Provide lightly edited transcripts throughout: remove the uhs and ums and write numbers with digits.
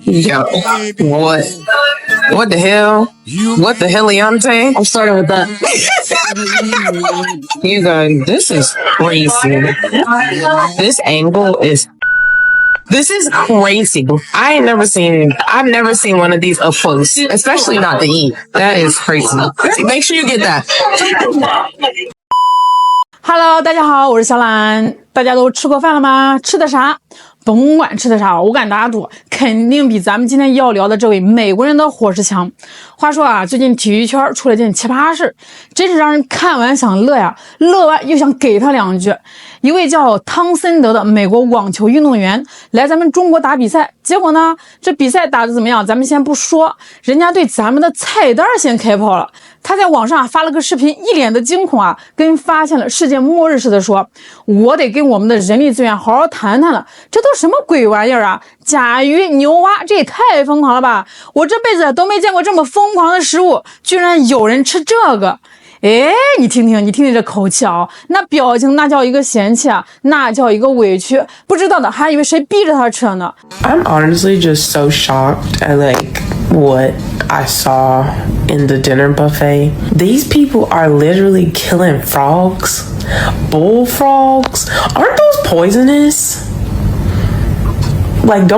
Yo, what? What the hell? What the heliante? I'm starting with that. You guys, this is crazy. This angle is. This is crazy. I've never seen one of these up close, especially not to eat. That is crazy. Make sure you get that. Hello， 大家好，我是小懒。大家都吃过饭了吗？吃的啥？甭管吃的啥，我敢打赌，肯定比咱们今天要聊的这位美国人的伙食强。话说啊，最近体育圈出了件奇葩事，真是让人看完想乐呀，乐完又想给他两句。一位叫汤森德的美国网球运动员来咱们中国打比赛，结果呢，这比赛打得怎么样？咱们先不说，人家对咱们的菜单先开炮了。他在网上发了个视频，一脸的惊恐啊，跟发现了世界末日似的说：“我得跟我们的人力资源好好谈谈了，这都什么鬼玩意儿啊？甲鱼、牛蛙，这也太疯狂了吧！我这辈子都没见过这么疯狂的食物，居然有人吃这个！”哎，你听听这口气啊，那表情那叫一个嫌弃啊，那叫一个委屈，不知道的还以为谁逼着他吃呢。I'm honestly just so shocked at what I saw in the dinner buffet. These people are literally killing frogs, bullfrogs. Aren't those poisonous? Aren't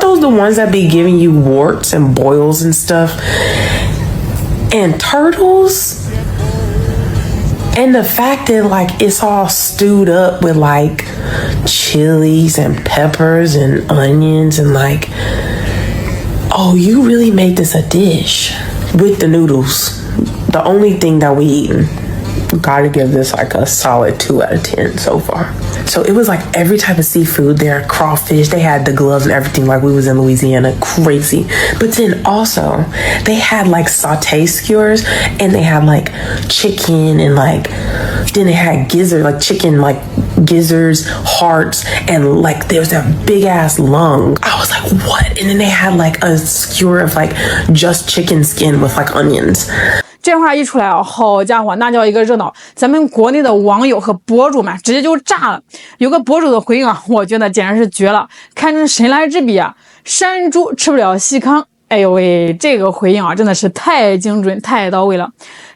those the ones that be giving you warts and boils and stuff? And turtles? And the fact that it's all stewed up with chilies and peppers and onions and oh, you really made this a dish with the noodles. The only thing that we eaten. Gotta give this a solid 2 out of 10 so far. So it was every type of seafood there, crawfish, they had the gloves and everything we was in Louisiana, crazy. But then also, they had saute skewers, and they had chicken and then they had gizzard, chicken gizzards, hearts, and there was that big ass lung. I was like, what? And then they had a skewer of just chicken skin with onions. 这话一出来啊，好家伙，那叫一个热闹！咱们国内的网友和博主们直接就炸了。有个博主的回应啊，我觉得简直是绝了，堪称神来之笔啊！山猪吃不了细糠，哎呦喂，这个回应啊，真的是太精准、太到位了。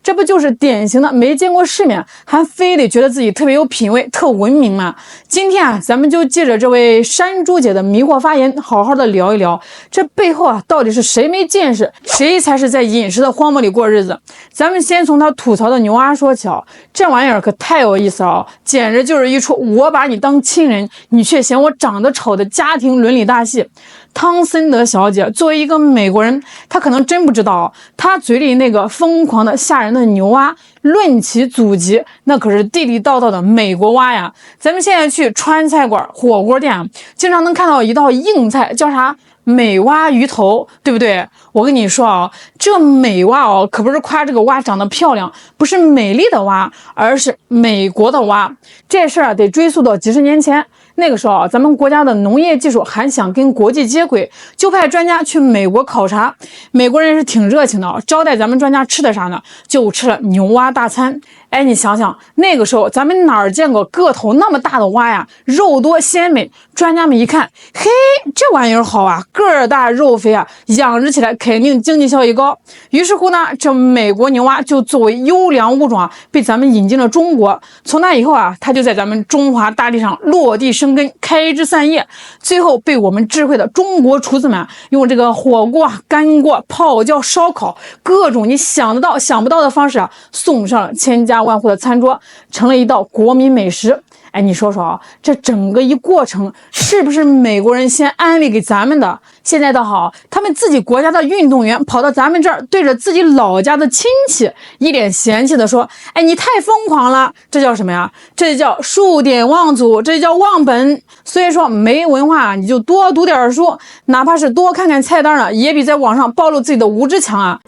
这不就是典型的没见过世面，还非得觉得自己特别有品位、特文明吗？今天啊，咱们就借着这位山猪姐的迷惑发言，好好的聊一聊，这背后啊，到底是谁没见识，谁才是在饮食的荒漠里过日子？咱们先从他吐槽的牛蛙说起啊，这玩意儿可太有意思了，简直就是一出我把你当亲人，你却嫌我长得丑的家庭伦理大戏。汤森德小姐作为一个美国人，她可能真不知道，她嘴里那个疯狂的吓人的牛蛙，论其祖籍，那可是地地道道的美国蛙呀！咱们现在去川菜馆、火锅店，经常能看到一道硬菜，叫啥？美蛙鱼头，对不对？我跟你说啊，这美蛙哦，可不是夸这个蛙长得漂亮，不是美丽的蛙，而是美国的蛙。这事儿得追溯到几十年前。那个时候啊，咱们国家的农业技术还想跟国际接轨，就派专家去美国考察。美国人是挺热情的，招待咱们专家吃的啥呢？就吃了牛蛙大餐。哎，你想想，那个时候咱们哪儿见过个头那么大的蛙呀？肉多鲜美，专家们一看，嘿，这玩意儿好啊，个儿大肉肥啊，养殖起来肯定经济效益高。于是乎呢，这美国牛蛙就作为优良物种啊，被咱们引进了中国。从那以后啊，它就在咱们中华大地上落地生根，开枝散叶，最后被我们智慧的中国厨子们用这个火锅、干锅、泡椒、烧烤，各种你想得到想不到的方式啊，送上了千家万户的餐桌，成了一道国民美食。哎，你说说啊，这整个一过程是不是美国人先安利给咱们的？现在倒好，他们自己国家的运动员跑到咱们这儿，对着自己老家的亲戚一脸嫌弃的说：“哎，你太疯狂了！这叫什么呀？这就叫数典忘祖，这就叫忘本。所以说，没文化你就多读点书，哪怕是多看看菜单啊，也比在网上暴露自己的无知强啊。”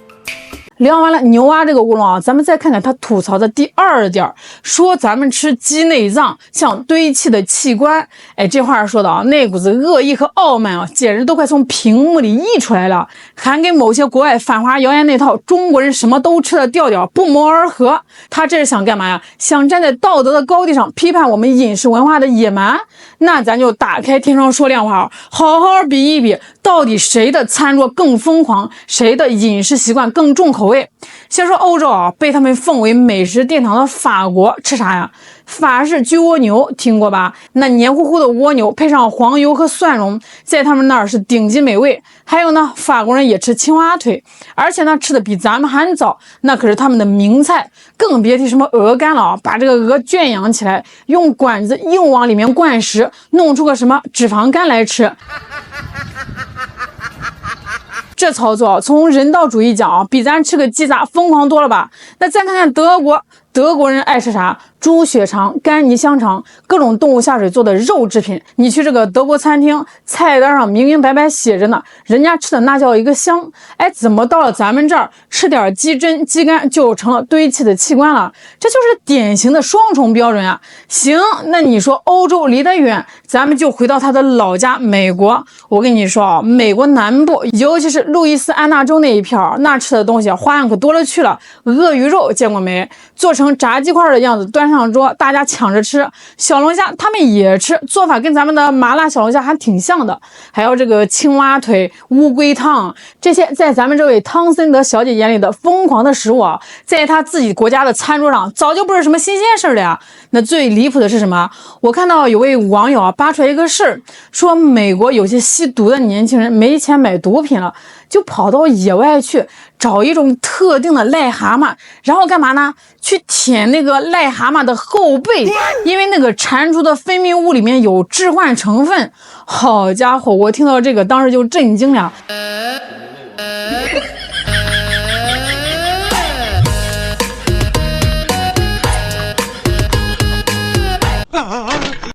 聊完了牛蛙这个物种啊，咱们再看看他吐槽的第二点，说咱们吃鸡内脏像堆砌的器官。哎，这话说的啊，那股子恶意和傲慢啊，简直都快从屏幕里溢出来了，还跟某些国外反华谣言那套中国人什么都吃的调调不谋而合。他这是想干嘛呀？想站在道德的高地上批判我们饮食文化的野蛮？那咱就打开天窗说亮话，好好比一比，到底谁的餐桌更疯狂，谁的饮食习惯更重口味？先说欧洲啊，被他们奉为美食殿堂的法国吃啥呀？法式焗蜗牛听过吧？那黏糊糊的蜗牛配上黄油和蒜蓉，在他们那儿是顶级美味。还有呢，法国人也吃青蛙腿，而且呢吃的比咱们还早，那可是他们的名菜，更别提什么鹅肝了啊！把这个鹅圈养起来，用管子硬往里面灌食，弄出个什么脂肪肝来吃。这操作从人道主义讲啊，比咱吃个鸡杂疯狂多了吧？那再看看德国，德国人爱吃啥？猪血肠、干泥香肠，各种动物下水做的肉制品。你去这个德国餐厅，菜单上明明白白写着呢，人家吃的那叫一个香。哎，怎么到了咱们这儿，吃点鸡胗、鸡肝就成了堆砌的器官了？这就是典型的双重标准啊！行，那你说欧洲离得远，咱们就回到他的老家美国。我跟你说啊，美国南部，尤其是路易斯安那州那一片儿，那吃的东西花样可多了去了。鳄鱼肉见过没？做成炸鸡块的样子端上桌，大家抢着吃。小龙虾他们也吃，做法跟咱们的麻辣小龙虾还挺像的。还有这个青蛙腿、乌龟汤，这些在咱们这位汤森德小姐眼里的疯狂的食物啊，在她自己国家的餐桌上早就不是什么新鲜事了呀。那最离谱的是什么？我看到有位网友啊扒出来一个事儿，说美国有些吸毒的年轻人没钱买毒品了，就跑到野外去找一种特定的癞蛤蟆，然后干嘛呢？去舔那个癞蛤蟆的后背，因为那个蟾蜍的分泌物里面有致幻成分。好家伙，我听到这个当时就震惊了。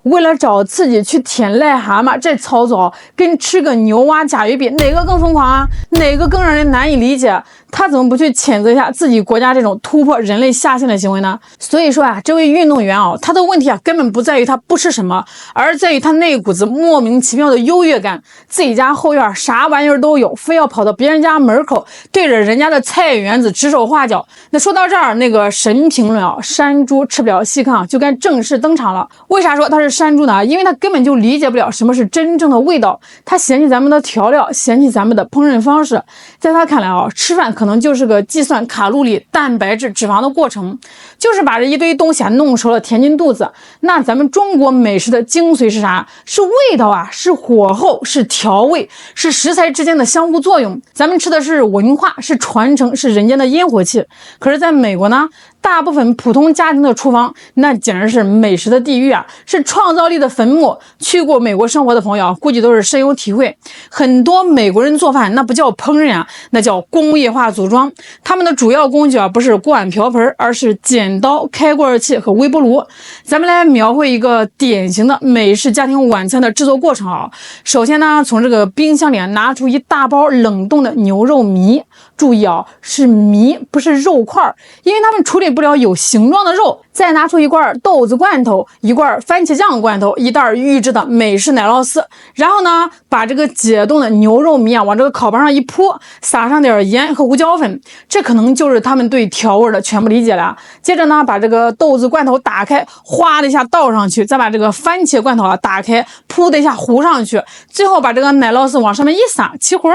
为了找刺激去舔癞蛤蟆，这操作跟吃个牛蛙甲鱼比，哪个更疯狂啊？哪个更让人难以理解？他怎么不去谴责一下自己国家这种突破人类下限的行为呢？所以说啊，这位运动员啊，他的问题啊根本不在于他不吃什么，而在于他那股子莫名其妙的优越感。自己家后院啥玩意儿都有，非要跑到别人家门口对着人家的菜园子指手画脚。那说到这儿，那个神评论啊，山猪吃不了细糠就该正式登场了。为啥说他是山猪呢？因为他根本就理解不了什么是真正的味道，他嫌弃咱们的调料，嫌弃咱们的烹饪方式。在他看来啊，吃饭可能就是个计算卡路里、蛋白质、脂肪的过程，就是把这一堆东西啊弄熟了填进肚子。那咱们中国美食的精髓是啥？是味道啊，是火候，是调味，是食材之间的相互作用。咱们吃的是文化，是传承，是人间的烟火气。可是在美国呢，大部分普通家庭的厨房那简直是美食的地狱啊，是创造力的坟墓。去过美国生活的朋友估计都是深有体会。很多美国人做饭那不叫烹饪啊，那叫工业化组装。他们的主要工具啊不是锅碗瓢盆，而是剪刀、开罐器和微波炉。咱们来描绘一个典型的美式家庭晚餐的制作过程啊。首先呢，从这个冰箱里拿出一大包冷冻的牛肉糜，注意啊，是糜不是肉块，因为他们处理不了有形状的肉。再拿出一罐豆子罐头，一罐番茄酱罐头，一袋预制的美式奶酪丝，然后呢，把这个解冻的牛肉糜啊往这个烤盘上一铺，撒上点盐和胡椒粉，这可能就是他们对调味的全部理解了。接着呢，把这个豆子罐头打开，哗的一下倒上去，再把这个番茄罐头啊打开，噗的一下糊上去，最后把这个奶酪丝往上面一撒，齐活，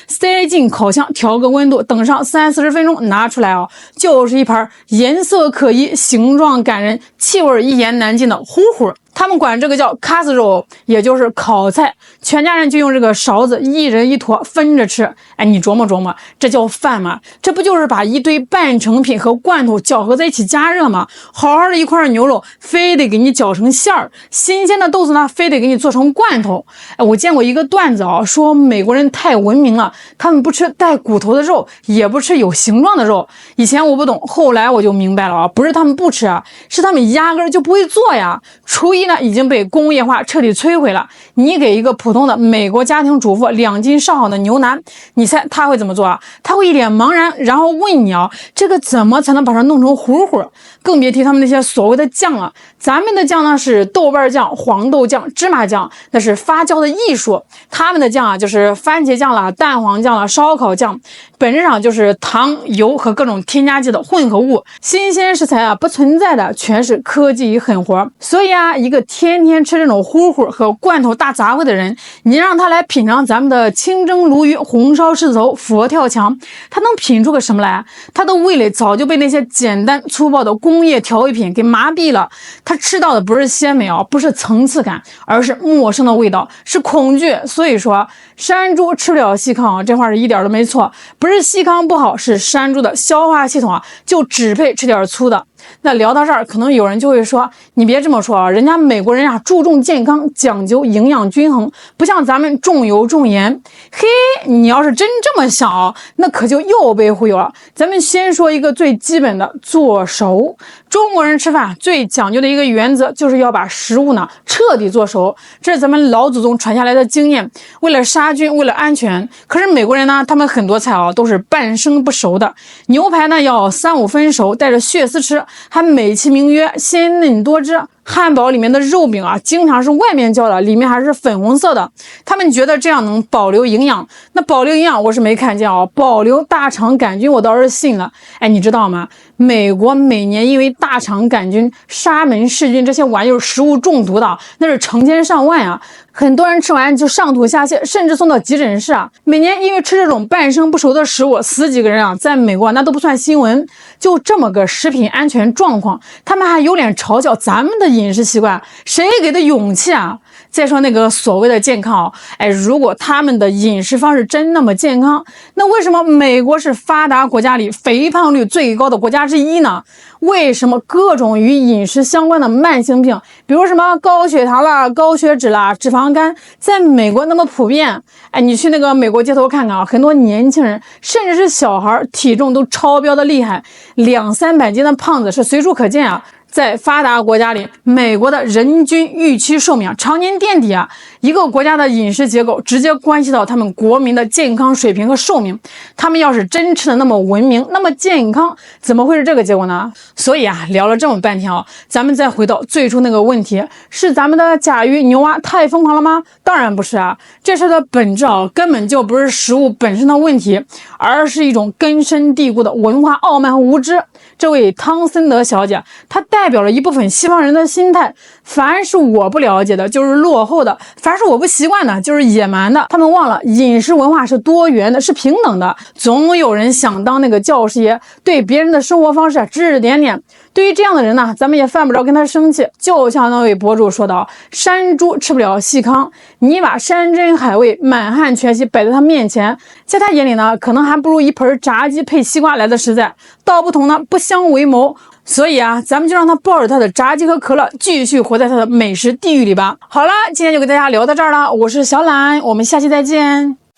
塞进烤箱，调个温度，等上30-40分钟，拿出来啊，就是一盘颜色可疑、形状感人、气味一言难尽的糊糊。他们管这个叫卡斯肉，也就是烤菜。全家人就用这个勺子一人一坨分着吃。哎，你琢磨琢磨，这叫饭吗？这不就是把一堆半成品和罐头搅和在一起加热吗？好好的一块牛肉，非得给你搅成馅儿；新鲜的豆子呢，非得给你做成罐头。哎，我见过一个段子啊，说美国人太文明了，他们不吃带骨头的肉，也不吃有形状的肉。以前我不懂，后来我就明白了啊，不是他们不吃啊，是他们压根儿就不会做呀。厨艺呢已经被工业化彻底摧毁了。你给一个普通的美国家庭主妇2斤上好的牛腩，你猜他会怎么做啊？他会一脸茫然，然后问你啊，这个怎么才能把它弄成糊糊？更别提他们那些所谓的酱了。咱们的酱呢是豆瓣酱、黄豆酱、芝麻酱，那是发酵的艺术。他们的酱啊就是番茄酱啦、蛋黄酱啦、烧烤酱，本质上就是糖、油和各种添加剂的混合物。新鲜食材啊不存在的，全是科技与狠活。所以啊，一个个天天吃这种糊糊和罐头大杂烩的人，你让他来品尝咱们的清蒸鲈鱼、红烧狮子头、佛跳墙，他能品出个什么来？他的味蕾早就被那些简单粗暴的工业调味品给麻痹了。他吃到的不是鲜美啊，不是层次感，而是陌生的味道，是恐惧。所以说，山猪吃不了细糠啊，这话是一点都没错。不是细糠不好，是山猪的消化系统啊，就只配吃点粗的。那聊到这儿，可能有人就会说，你别这么说啊，人家美国人啊注重健康，讲究营养均衡，不像咱们重油重盐。嘿，你要是真这么想啊，那可就又被忽悠了。咱们先说一个最基本的，做熟。中国人吃饭最讲究的一个原则，就是要把食物呢彻底做熟，这是咱们老祖宗传下来的经验，为了杀菌，为了安全。可是美国人呢，他们很多菜啊都是半生不熟的，牛排呢要3-5分熟，带着血丝吃，还美其名曰鲜嫩多汁。汉堡里面的肉饼啊，经常是外面焦的，里面还是粉红色的。他们觉得这样能保留营养。那保留营养我是没看见啊，保留大肠杆菌我倒是信了。哎，你知道吗？美国每年因为大肠杆菌、沙门氏菌这些玩意儿食物中毒的，那是成千上万啊。很多人吃完就上吐下泻，甚至送到急诊室啊。每年因为吃这种半生不熟的食物，死几个人啊，在美国那都不算新闻。就这么个食品安全状况，他们还有脸嘲笑咱们的饮食习惯？谁给的勇气啊？再说那个所谓的健康，哎，如果他们的饮食方式真那么健康，那为什么美国是发达国家里肥胖率最高的国家之一呢？为什么各种与饮食相关的慢性病，比如什么高血糖啦、高血脂啦、脂肪肝，在美国那么普遍？哎，你去那个美国街头看看啊，很多年轻人甚至是小孩体重都超标的厉害，200-300斤的胖子是随处可见啊。在发达国家里，美国的人均预期寿命常年垫底啊。一个国家的饮食结构直接关系到他们国民的健康水平和寿命。他们要是真吃的那么文明，那么健康，怎么会是这个结果呢？所以啊，聊了这么半天啊，咱们再回到最初那个问题，是咱们的甲鱼牛蛙太疯狂了吗？当然不是啊，这事的本质啊，根本就不是食物本身的问题，而是一种根深蒂固的文化傲慢和无知。这位汤森德小姐，她代表了一部分西方人的心态，凡是我不了解的就是落后的，凡是我不习惯的就是野蛮的。他们忘了饮食文化是多元的，是平等的。总有人想当那个教师爷，对别人的生活方式指指点点。对于这样的人呢，咱们也犯不着跟他生气。就像那位博主说的，山猪吃不了细糠，你把山珍海味满汉全席摆在他面前，在他眼里呢，可能还不如一盆炸鸡配西瓜来的实在。道不同呢，不相为谋。所以啊，咱们就让他抱着他的炸鸡和可乐，继续活在他的美食地狱里吧。好了，今天就给大家聊到这儿了，我是小懒，我们下期再见。